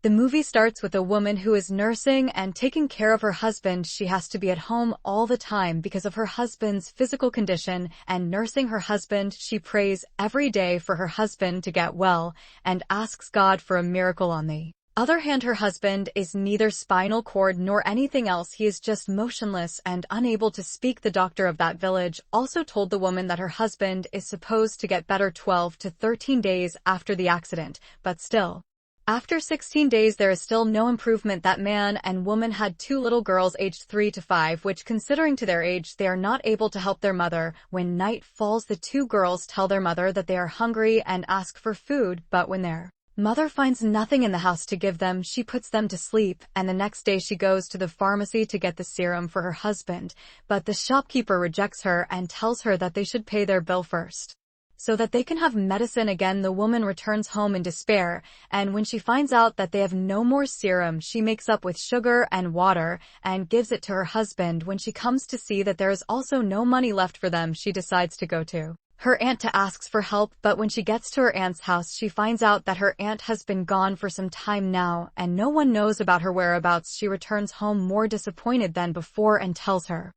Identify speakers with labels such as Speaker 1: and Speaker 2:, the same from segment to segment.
Speaker 1: The movie starts with a woman who is nursing and taking care of her husband. She has to be at home all the time because of her husband's physical condition, and nursing her husband, she prays every day for her husband to get well and asks God for a miracle. On the other hand, her husband is neither spinal cord nor anything else. He is just motionless and unable to speak. The doctor of that village also told the woman that her husband is supposed to get better 12 to 13 days after the accident, but still, after 16 days there is still no improvement. That man and woman had 2 little girls aged 3 to 5, which, considering to their age, they are not able to help their mother. When night falls, the 2 girls tell their mother that they are hungry and ask for food, but when their mother finds nothing in the house to give them, she puts them to sleep, and the next day she goes to the pharmacy to get the serum for her husband, but the shopkeeper rejects her and tells her that they should pay their bill first so that they can have medicine. Again, the woman returns home in despair, and when she finds out that they have no more serum, she makes up with sugar and water and gives it to her husband. When she comes to see that there is also no money left for them, she decides to go to her aunt to ask for help, but when she gets to her aunt's house, she finds out that her aunt has been gone for some time now, and no one knows about her whereabouts. She returns home more disappointed than before and tells her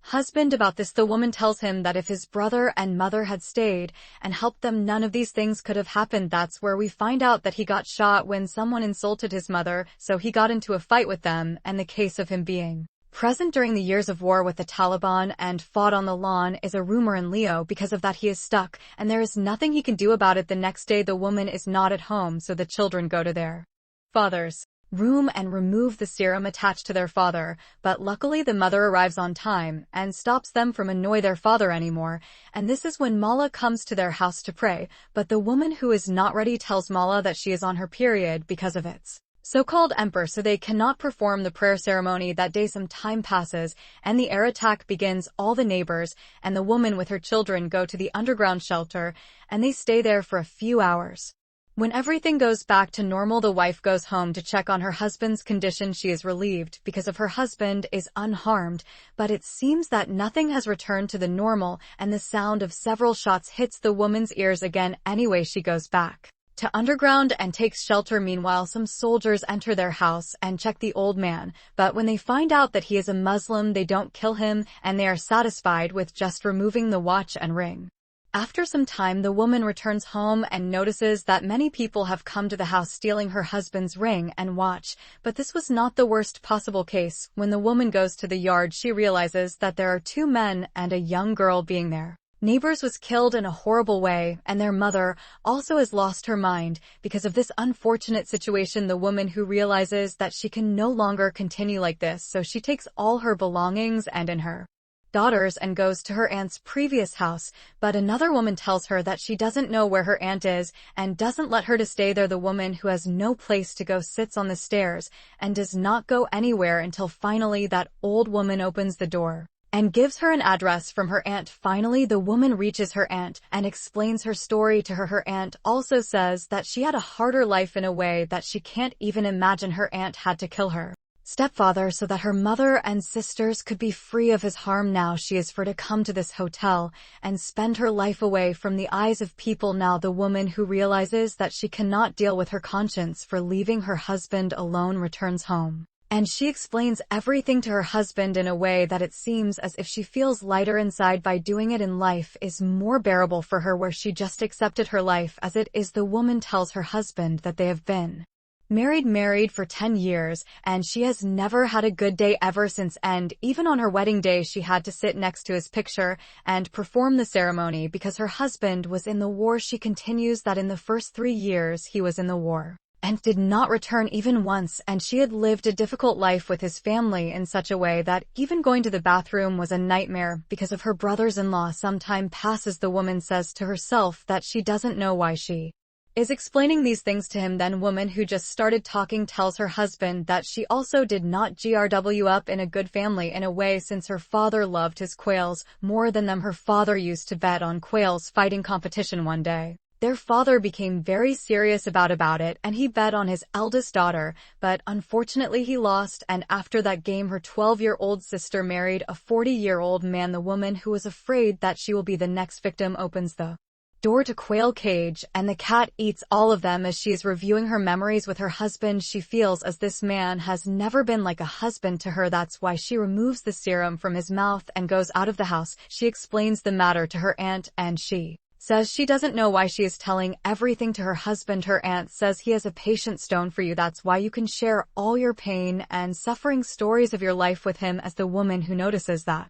Speaker 1: husband about this. The woman tells him that if his brother and mother had stayed and helped them, none of these things could have happened. That's where we find out that he got shot when someone insulted his mother, so he got into a fight with them, and the case of him being present during the years of war with the Taliban and fought on the lawn is a rumor in Leo. Because of that, he is stuck, and there is nothing he can do about it. The next day, the woman is not at home, so the children go to their father's room and remove the serum attached to their father, but luckily the mother arrives on time and stops them from annoy their father anymore, and this is when Mala comes to their house to pray, but the woman who is not ready tells Mala that she is on her period because of its so-called emperor, so they cannot perform the prayer ceremony that day. Some time passes, and the air attack begins. All the neighbors and the woman with her children go to the underground shelter, and they stay there for a few hours. When everything goes back to normal, the wife goes home to check on her husband's condition. She is relieved because of her husband is unharmed, but it seems that nothing has returned to the normal, and the sound of several shots hits the woman's ears again. Anyway, she goes back to underground and takes shelter. Meanwhile, some soldiers enter their house and check the old man, but when they find out that he is a Muslim, they don't kill him, and they are satisfied with just removing the watch and ring. After some time, the woman returns home and notices that many people have come to the house stealing her husband's ring and watch, but this was not the worst possible case. When the woman goes to the yard, she realizes that there are 2 men and a young girl being there. Neighbors was killed in a horrible way, and their mother also has lost her mind. Because of this unfortunate situation, the woman who realizes that she can no longer continue like this, so she takes all her belongings and in her daughters and goes to her aunt's previous house, but another woman tells her that she doesn't know where her aunt is and doesn't let her to stay there. The woman, who has no place to go, sits on the stairs and does not go anywhere until finally that old woman opens the door and gives her an address from her aunt. Finally, the woman reaches her aunt and explains her story to her. Her aunt also says that she had a harder life in a way that she can't even imagine. Her aunt had to kill her stepfather so that her mother and sisters could be free of his harm. Now she is free to come to this hotel and spend her life away from the eyes of people. Now the woman, who realizes that she cannot deal with her conscience for leaving her husband alone, returns home, and she explains everything to her husband in a way that it seems as if she feels lighter inside by doing it, and life is more bearable for her, where she just accepted her life as it is. The woman tells her husband that they have been married for 10 years, and she has never had a good day ever since, and even on her wedding day she had to sit next to his picture and perform the ceremony because her husband was in the war. She continues that in the first 3 years he was in the war and did not return even once, and she had lived a difficult life with his family in such a way that even going to the bathroom was a nightmare because of her brothers-in-law. Some time passes. The woman says to herself that she doesn't know why she is explaining these things to him. Then woman, who just started talking, tells her husband that she also did not grow up in a good family in a way, since her father loved his quails more than them. Her father used to bet on quails fighting competition. One day, their father became very serious about it, and he bet on his eldest daughter, but unfortunately he lost, and after that game her 12-year-old sister married a 40-year-old man. The woman, who is afraid that she will be the next victim, opens the door to quail cage, and the cat eats all of them. As she is reviewing her memories with her husband, she feels as this man has never been like a husband to her. That's why she removes the serum from his mouth and goes out of the house. She explains the matter to her aunt, and she says she doesn't know why she is telling everything to her husband. Her aunt says he has a patient stone for you. That's why you can share all your pain and suffering stories of your life with him. As the woman who notices that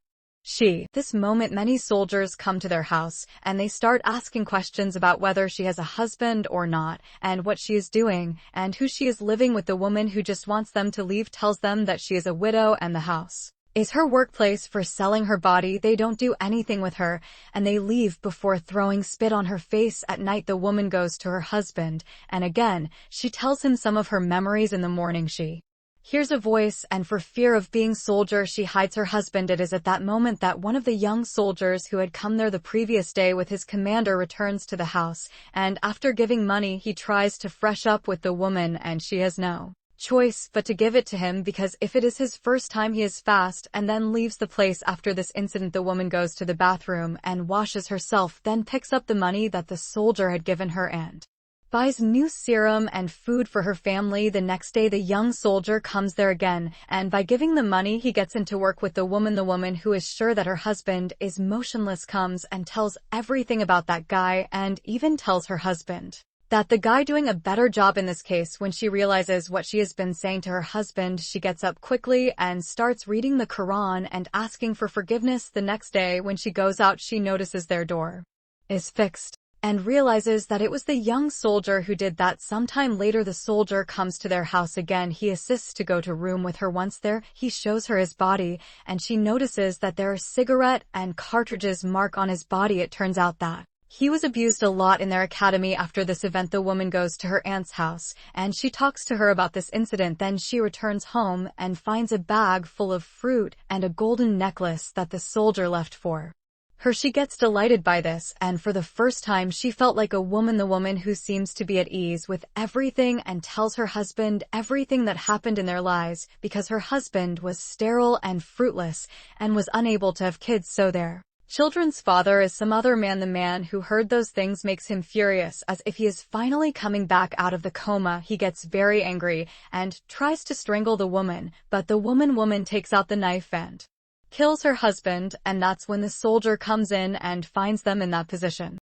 Speaker 1: this moment, many soldiers come to their house, and they start asking questions about whether she has a husband or not, and what she is doing, and who she is living with. The woman who just wants them to leave tells them that she is a widow and the house is her workplace for selling her body. They don't do anything with her, and they leave before throwing spit on her face. At night, the woman goes to her husband, and again, she tells him some of her memories. In the morning, she hears a voice, and for fear of being soldier, she hides her husband. It is at that moment that one of the young soldiers who had come there the previous day with his commander returns to the house, and after giving money, he tries to fresh up with the woman, and she has no choice but to give it to him, because if it is his first time, he is fast, and then leaves the place. After this incident, the woman goes to the bathroom and washes herself, then picks up the money that the soldier had given her and buys new serum and food for her family. The next day, the young soldier comes there again, and by giving the money, he gets into work with the woman. The woman, who is sure that her husband is motionless, comes and tells everything about that guy, and even tells her husband that the guy doing a better job in this case. When she realizes what she has been saying to her husband, she gets up quickly and starts reading the Quran and asking for forgiveness. The next day, when she goes out, she notices their door is fixed and realizes that it was the young soldier who did that. Sometime later, the soldier comes to their house again. He assists to go to room with her. Once there, he shows her his body, and she notices that there are cigarette and cartridges mark on his body. It turns out that he was abused a lot in their academy. After this event, the woman goes to her aunt's house, and she talks to her about this incident. Then she returns home and finds a bag full of fruit and a golden necklace that the soldier left for her. She gets delighted by this, and for the first time, she felt like a woman. The woman who seems to be at ease with everything and tells her husband everything that happened in their lives, because her husband was sterile and fruitless and was unable to have kids, so their children's father is some other man. The man who heard those things makes him furious. As if he is finally coming back out of the coma, he gets very angry and tries to strangle the woman, but the woman takes out the knife and kills her husband, and that's when the soldier comes in and finds them in that position.